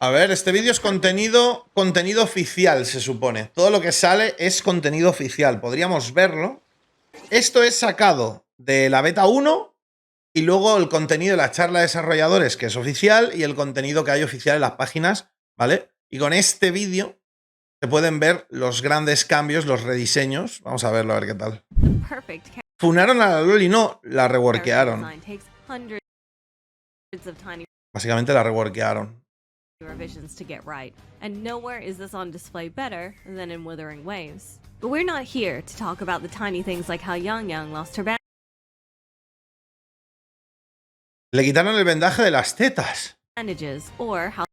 A ver, este vídeo es contenido oficial, se supone. Todo lo que sale es contenido oficial. Podríamos verlo. Esto es sacado de la beta 1 y luego el contenido de la charla de desarrolladores, que es oficial, y el contenido que hay oficial en las páginas, ¿vale? Y con este vídeo se pueden ver los grandes cambios, los rediseños. Vamos a verlo, a ver qué tal. Funaron a la LOL y no, la reworkearon. Básicamente la reworkearon. Revisions to get right, and nowhere is this on display better than in Wuthering Waves. But we're not here to talk about the tiny things like how Yang lost her Le quitaron el vendaje de las tetas. bandages, or how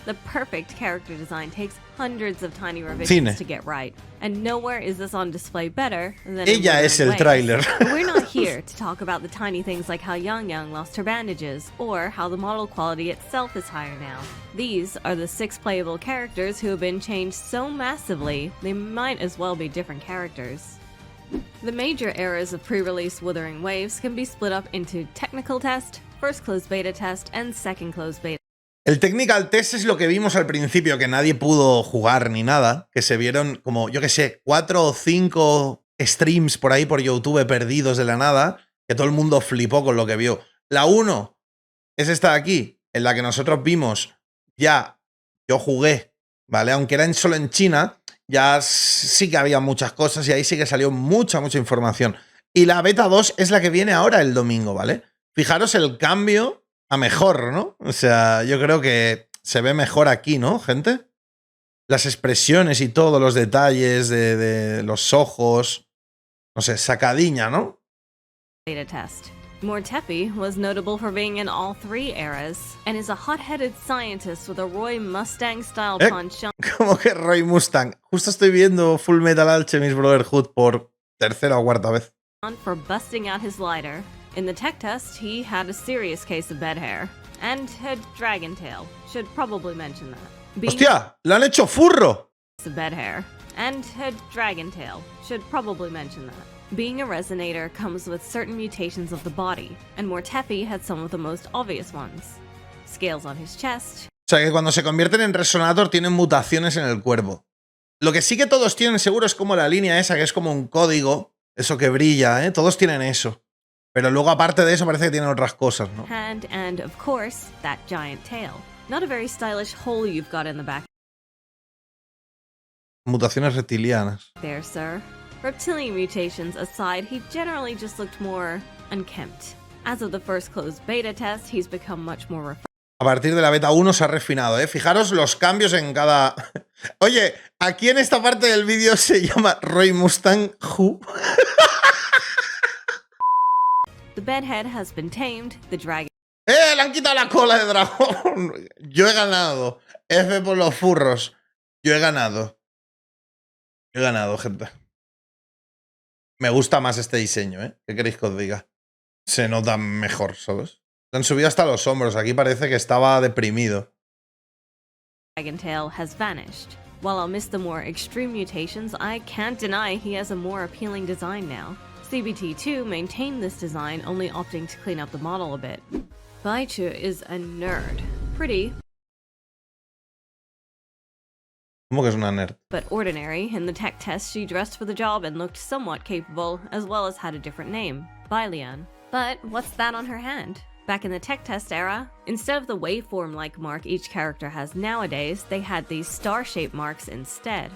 the perfect character design takes hundreds of tiny revisions to get right, and nowhere is this on display better than in Ella es Wuthering el tráiler. But we're not here to talk about the tiny things like how Yang lost her bandages, or how the model quality itself is higher now. These are the 6 playable characters who have been changed so massively, they might as well be different characters. The major errors of pre-release Wuthering Waves can be split up into technical test, first closed beta test, and second closed beta. El technical test es lo que vimos al principio, que nadie pudo jugar ni nada, que se vieron como, yo qué sé, 4 o 5 streams por ahí por YouTube perdidos de la nada, que todo el mundo flipó con lo que vio. La 1 es esta de aquí, en la que nosotros vimos ya, yo jugué, ¿vale? Aunque era solo en China, ya sí que había muchas cosas y ahí sí que salió mucha información. Y la beta 2 es la que viene ahora el domingo, ¿vale? Fijaros el cambio a mejor, ¿no? O sea, yo creo que se ve mejor aquí, ¿no, gente? Las expresiones y todo, los detalles de los ojos, no sé, sacadiña, ¿no? Beta test. Mortepi was notable for being in all 3 eras, and is a hot-headed scientist with a Roy Mustang-style penchant. ¿Cómo que Roy Mustang? Justo estoy viendo Full Metal Alchemist Brotherhood por tercera o cuarta vez. For busting out his lighter. In the tech test, he had a serious case of bed hair. And had dragon tail. Should probably mention that. ¡Hostia! ¡Le han hecho furro! Bed hair. And had dragon tail. Should probably mention that. Being a resonator comes with certain mutations of the body, and Mortepi had some of the most obvious ones. Scales on his chest. O sea que cuando se convierten en resonator tienen mutaciones en el cuerpo. Lo que sí que todos tienen seguro es como la línea esa, que es como un código, eso que brilla, ¿eh? Todos tienen eso. Pero luego, aparte de eso, parece que tienen otras cosas, ¿no? Hand and, of course, that giant tail. Not a very stylish hole you've got in the back. Mutaciones reptilianas. There, sir. Reptilian mutations aside, he generally just looked more unkempt. As of the first closed beta test, he's become much more refined. A partir de la beta 1 se ha refinado, ¿eh? Fijaros los cambios en cada... Oye, aquí en esta parte del vídeo se llama Roy Mustang Who. The bedhead has been tamed, the dragon... ¡Le han quitado la cola de dragón! Yo he ganado. F por los furros. Yo he ganado. Yo he ganado, gente. Me gusta más este diseño, ¿eh? ¿Qué queréis que os diga? Se nota mejor, ¿sabes? Le han subido hasta los hombros. Aquí parece que estaba deprimido. Dragon tail has vanished. While I'll miss the more extreme mutations, I can't deny he has a more appealing design now. CBT2 maintained this design, only opting to clean up the model a bit. Baichu is a nerd. Pretty, ¿Cómo que es una nerd? but ordinary. In the tech test, she dressed for the job and looked somewhat capable, as well as had a different name, Bailian. But what's that on her hand? Back in the tech test era, instead of the waveform-like mark each character has nowadays, they had these star-shaped marks instead.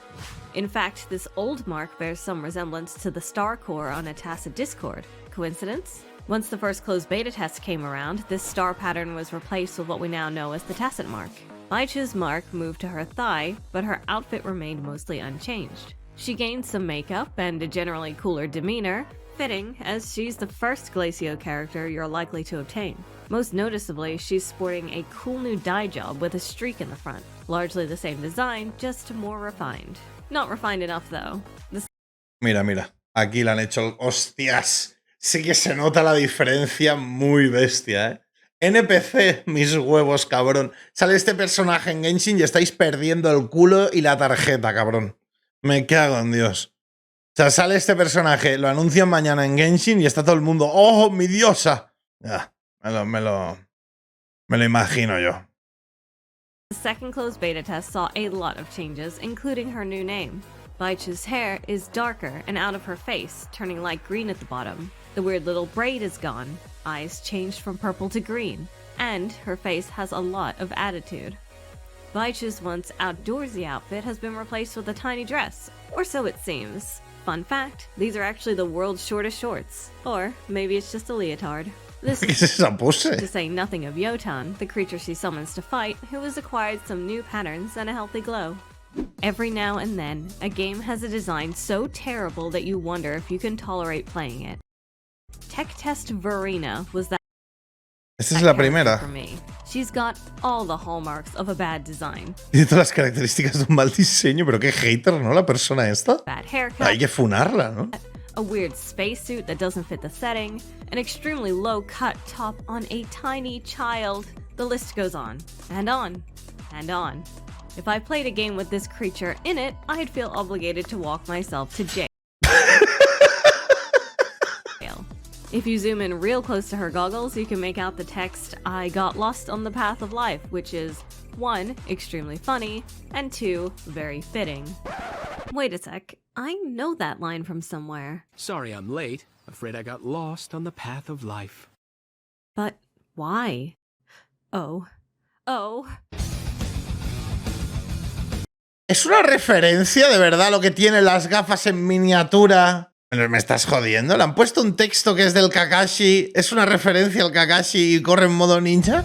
In fact, this old mark bears some resemblance to the star core on a tacit Discord. Coincidence? Once the first closed beta test came around, this star pattern was replaced with what we now know as the tacit mark. Baichu's mark moved to her thigh, but her outfit remained mostly unchanged. She gained some makeup and a generally cooler demeanor, fitting, as she's the first Glacio character you're likely to obtain. Most noticeably, she's sporting a cool new dye job with a streak in the front. Largely the same design, just more refined. Not refined enough, though. Mira, mira. Aquí la han hecho... ¡Hostias! Sí que se nota la diferencia muy bestia, ¿eh? NPC, mis huevos, cabrón. Sale este personaje en Genshin y estáis perdiendo el culo y la tarjeta, cabrón. Me cago en Dios. O sea, sale este personaje, lo anuncian mañana en Genshin y está todo el mundo... ¡Oh, mi diosa! Ya, me lo imagino yo. The second closed beta test saw a lot of changes, including her new name. Baichu's hair is darker and out of her face, turning light green at the bottom. The weird little braid is gone, eyes changed from purple to green, and her face has a lot of attitude. Baichu's once outdoorsy outfit has been replaced with a tiny dress, or so it seems. Fun fact, these are actually the world's shortest shorts. Or maybe it's just a leotard. This ¿Qué es esa pose? to say nothing of Yotan, the creature she summons to fight, who has acquired some new patterns and a healthy glow. Every now and then, a game has a design so terrible that you wonder if you can tolerate playing it. Tech Test Verena was that Esta es la primera. for me. She's got all the hallmarks of a bad design. Tiene todas las características de un mal diseño, pero qué hater, ¿no? La persona esta. Bad haircut, Hay que funarla, ¿no? a weird spacesuit that doesn't fit the setting, an extremely low-cut top on a tiny child. The list goes on, and on, and on. If I played a game with this creature in it, I'd feel obligated to walk myself to jail. If you zoom in real close to her goggles, you can make out the text, "I got lost on the path of life," which is 1, extremely funny, and 2, very fitting. Wait a sec, I know that line from somewhere. Sorry I'm late. Afraid I got lost on the path of life. But why? Oh. ¿Es una referencia de verdad lo que tiene las gafas en miniatura? ¿Me estás jodiendo? ¿Le han puesto un texto que es del Kakashi? ¿Es una referencia al Kakashi y corre en modo ninja?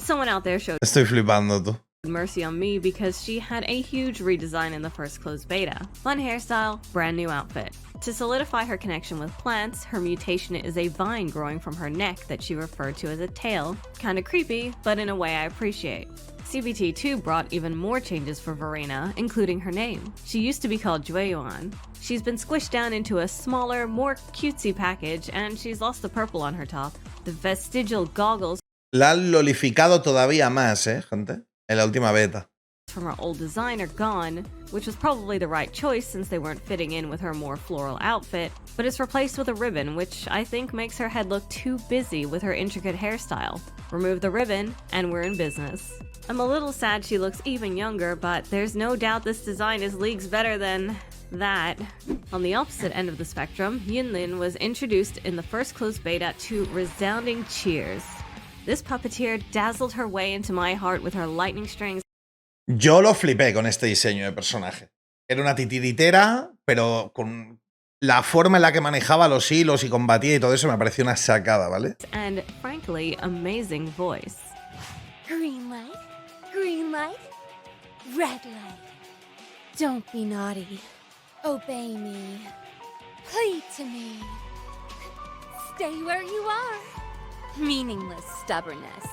Someone out there showed Estoy flipando, tú. mercy on me because she had a huge redesign in the first closed beta. Fun hairstyle, brand new outfit. To solidify her connection with plants, her mutation is a vine growing from her neck that she referred to as a tail. Kinda creepy, but in a way I appreciate. CBT2 brought even more changes for Verena, including her name. She used to be called Jueyuan. She's been squished down into a smaller, more cutesy package, and she's lost the purple on her top. The vestigial goggles La han lolificado todavía más, gente. En la última beta. from her old design are gone, which was probably the right choice since they weren't fitting in with her more floral outfit, but it's replaced with a ribbon, which I think makes her head look too busy with her intricate hairstyle. Remove the ribbon, and we're in business. I'm a little sad she looks even younger, but there's no doubt this design is leagues better than that. On the opposite end of the spectrum, Yunlin was introduced in the first closed beta to resounding cheers. This puppeteer dazzled her way into my heart with her lightning strings. Yo lo flipé con este diseño de personaje. Era una titiritera, pero con la forma en la que manejaba los hilos y combatía y todo eso me pareció una sacada, ¿vale? And frankly, amazing voice. Green light, red light. Don't be naughty. Obey me. Plead to me. Stay where you are. Meaningless stubbornness.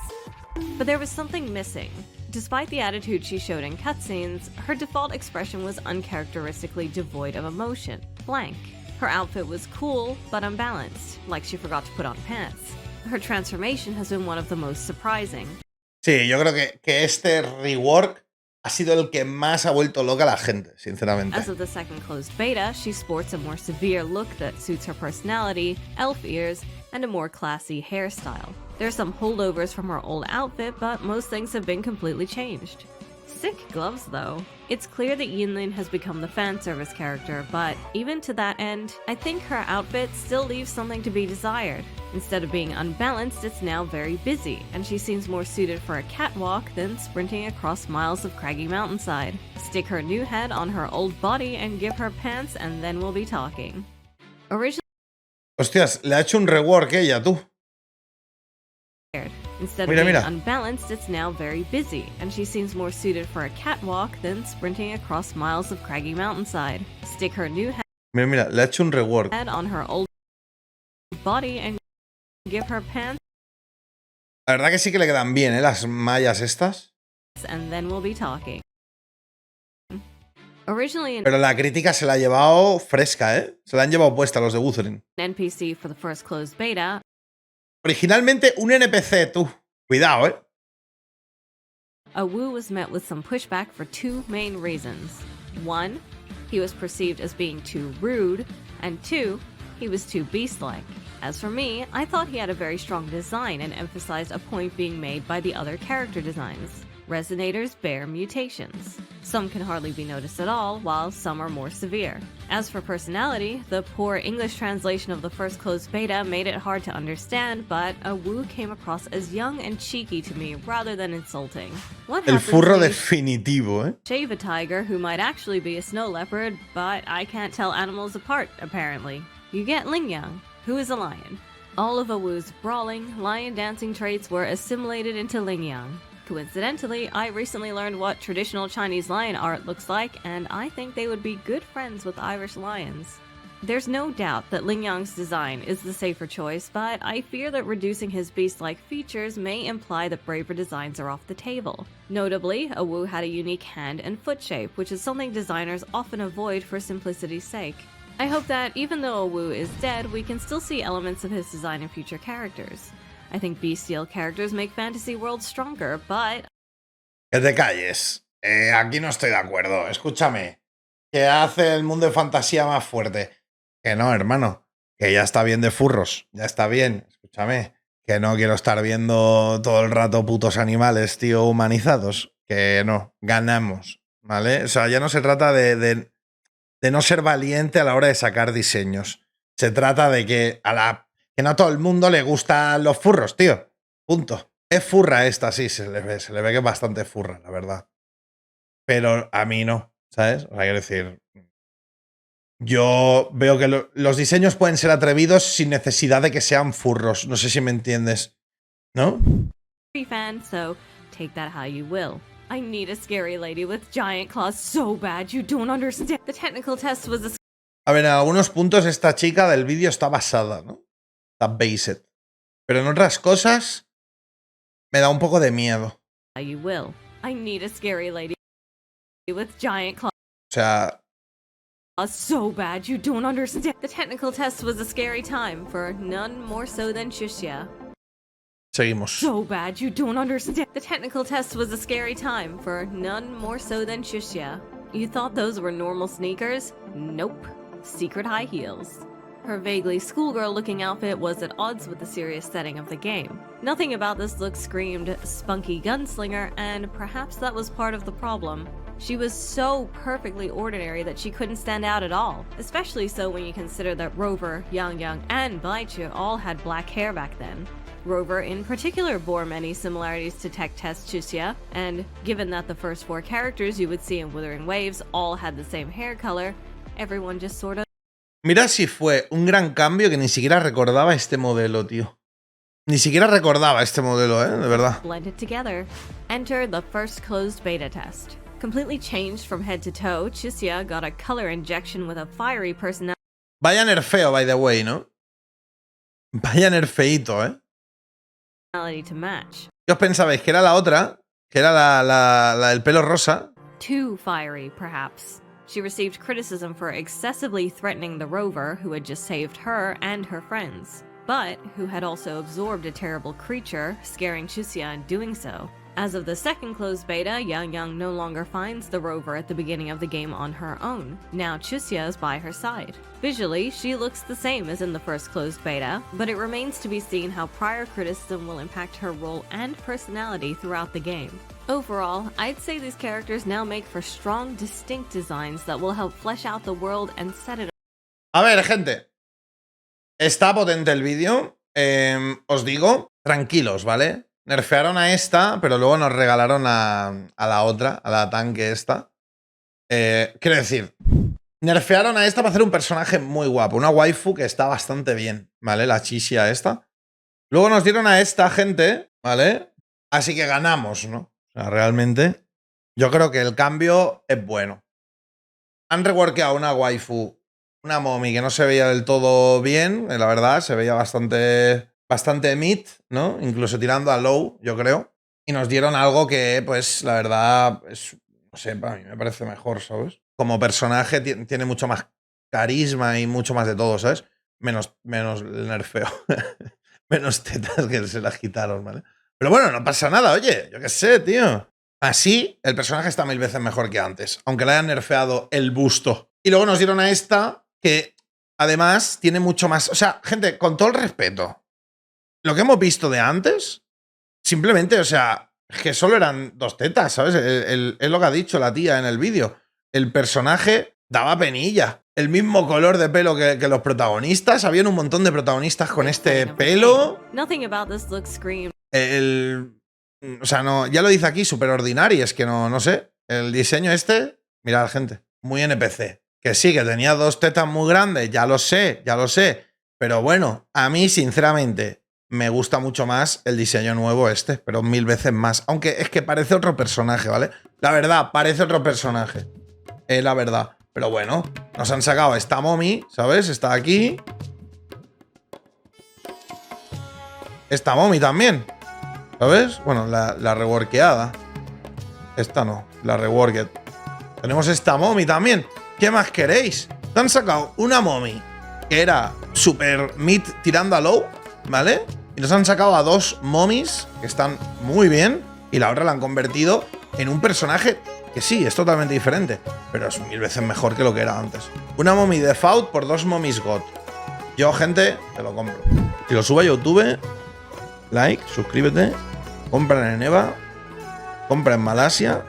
But there was something missing. Despite the attitude she showed in cutscenes, her default expression was uncharacteristically devoid of emotion, blank. Her outfit was cool, but unbalanced, like she forgot to put on pants. Her transformation has been one of the most surprising. Sí, yo creo que este rework ha sido el que más ha vuelto loca a la gente, sinceramente. As of the second closed beta, she sports a more severe look that suits her personality, elf ears, and a more classy hairstyle. There are some holdovers from her old outfit, but most things have been completely changed. Sick gloves, though. It's clear that Yinlin has become the fan service character, but even to that end, I think her outfit still leaves something to be desired. Instead of being unbalanced, it's now very busy, and she seems more suited for a catwalk than sprinting across miles of craggy mountainside. Stick her new head on her old body and give her pants, and then we'll be talking. Originally, Hostias, le ha hecho un rework ella, tú. Instead Mira, of being mira. unbalanced, it's now very busy, and she seems more suited for a catwalk than sprinting across miles of craggy mountainside. Stick her new Mira, mira, le ha hecho un rework. head on her old body and give her pants, La verdad que sí que le quedan bien, las mallas estas. and then we'll be talking. Originally an Pero la crítica se la ha llevado fresca, ¿eh? Se la han llevado puesta los de Wuthering. NPC for the first closed beta, Originalmente un NPC, tú. Cuidado, ¿eh? Wu was met with some pushback for two main reasons. One, he was perceived as being too rude, and two, he was too beast-like. As for me, I thought he had a very strong design and emphasized a point being made by the other character designs. Resonators bear mutations. Some can hardly be noticed at all, while some are more severe. As for personality, the poor English translation of the first closed beta made it hard to understand, but Wu came across as young and cheeky to me rather than insulting. What El happens furro when you definitivo, ¿eh? shave a tiger who might actually be a snow leopard, but I can't tell animals apart, apparently? You get Lingyang, who is a lion. All of Wu's brawling, lion dancing traits were assimilated into Lingyang. Coincidentally, I recently learned what traditional Chinese lion art looks like, and I think they would be good friends with Irish lions. There's no doubt that Lingyang's design is the safer choice, but I fear that reducing his beast-like features may imply that braver designs are off the table. Notably, Wu had a unique hand and foot shape, which is something designers often avoid for simplicity's sake. I hope that even though Wu is dead, we can still see elements of his design in future characters. I think bestial characters make fantasy worlds stronger, but... Que te calles. Aquí no estoy de acuerdo. Escúchame. Que hace el mundo de fantasía más fuerte. Que no, hermano. Que ya está bien de furros. Ya está bien. Escúchame. Que no quiero estar viendo todo el rato putos animales, tío, humanizados. Que no. Ganamos. ¿Vale? O sea, ya no se trata de no ser valiente a la hora de sacar diseños. Se trata de que que no a todo el mundo le gustan los furros, tío. Punto. Es furra esta, sí, se le ve que es bastante furra, la verdad. Pero a mí no, ¿sabes? O sea, quiero decir, yo veo que los diseños pueden ser atrevidos sin necesidad de que sean furros. No sé si me entiendes, ¿no? fan, so take that how you will. I need a scary lady with giant claws so bad you don't understand. The technical test was A ver, en algunos puntos esta chica del vídeo está basada, ¿no? Está based. Pero en otras cosas me da un poco de miedo. You will. I need a scary lady with giant claws. O sea, So bad you don't understand. The technical test was a scary time for none more so than Shuxia. seguimos. So bad you don't understand. The technical test was a scary time for none more so than Shuxia. You thought those were normal sneakers? Nope. Secret high heels. Her vaguely schoolgirl-looking outfit was at odds with the serious setting of the game. Nothing about this look screamed spunky gunslinger, and perhaps that was part of the problem. She was so perfectly ordinary that she couldn't stand out at all, especially so when you consider that Rover, Yang Yang, and Baichu all had black hair back then. Rover in particular bore many similarities to Tech Test Chuxia, and given that the first 4 characters you would see in Wuthering Waves all had the same hair color, everyone just sort of... Mira si fue un gran cambio que ni siquiera recordaba este modelo, tío. Ni siquiera recordaba este modelo, de verdad. blended together. Enter the first closed beta test. Completely changed from head to toe, Chuxia got a color injection with a fiery personality Vaya nerfeo, by the way, ¿no? Vaya nerfeito, to match. ¿Qué os pensabais? ¿Que era la otra? ¿Que era la del pelo rosa? Too fiery, perhaps. She received criticism for excessively threatening the Rover, who had just saved her and her friends, but who had also absorbed a terrible creature, scaring Chuxia in doing so. As of the second closed beta, Yang Yang no longer finds the Rover at the beginning of the game on her own. Now Chuxia is by her side. Visually, she looks the same as in the first closed beta, but it remains to be seen how prior criticism will impact her role and personality throughout the game. Overall, I'd say these characters now make for strong, distinct designs that will help flesh out the world and set it up. A ver, gente. Está potente el vídeo. Os digo, tranquilos, ¿vale? Nerfearon a esta, pero luego nos regalaron a la otra, a la tanque esta. Quiero decir, nerfearon a esta para hacer un personaje muy guapo. Una waifu que está bastante bien, ¿vale? La Chixia esta. Luego nos dieron a esta gente, ¿vale? Así que ganamos, ¿no? O sea, realmente, yo creo que el cambio es bueno. Han reworkeado una waifu, una mommy que no se veía del todo bien, la verdad, se veía bastante mid, ¿no? Incluso tirando a low, yo creo. Y nos dieron algo que, pues, la verdad, es, no sé, para mí me parece mejor, ¿sabes? Como personaje tiene mucho más carisma y mucho más de todo, ¿sabes? Menos el nerfeo. Menos tetas que se las quitaron, ¿vale? Pero bueno, no pasa nada, oye, yo qué sé, tío. Así, el personaje está 1000 veces mejor que antes, aunque le hayan nerfeado el busto. Y luego nos dieron a esta, que además tiene mucho más... O sea, gente, con todo el respeto, lo que hemos visto de antes, simplemente, o sea, Es que solo eran 2 tetas, ¿sabes? Es lo que ha dicho la tía en el vídeo. El personaje daba penilla. El mismo color de pelo que los protagonistas. Habían un montón de protagonistas con este pelo. Nothing about this looks scream. O sea, no, ya lo dice aquí, súper ordinario. Es que no sé. El diseño este, mirad, gente, muy NPC. Que sí, que tenía 2 tetas muy grandes, ya lo sé. Pero bueno, a mí, sinceramente, me gusta mucho más el diseño nuevo este, pero 1000 veces más. Aunque es que parece otro personaje, ¿vale? La verdad, parece otro personaje. La verdad. Pero bueno, nos han sacado esta mommy, ¿sabes? Está aquí. Esta mommy también, ¿sabes? Bueno, la reworkeada. Esta no, la reworked. Tenemos esta mommy también. ¿Qué más queréis? Te han sacado una mommy que era super mid tirando a low, ¿vale? Y nos han sacado a 2 mommies que están muy bien. Y la otra la han convertido en un personaje que sí, es totalmente diferente, pero es 1000 veces mejor que lo que era antes. Una mommy default por 2 mommies god. Yo, gente, te lo compro. Si lo subo a YouTube, like, suscríbete, compra en Eva, compra en Malasia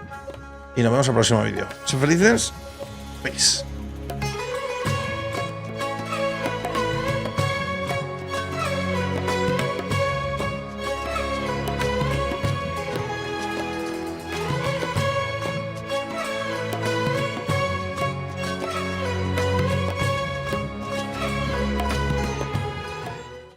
y nos vemos en el próximo vídeo. Sed felices. Peace.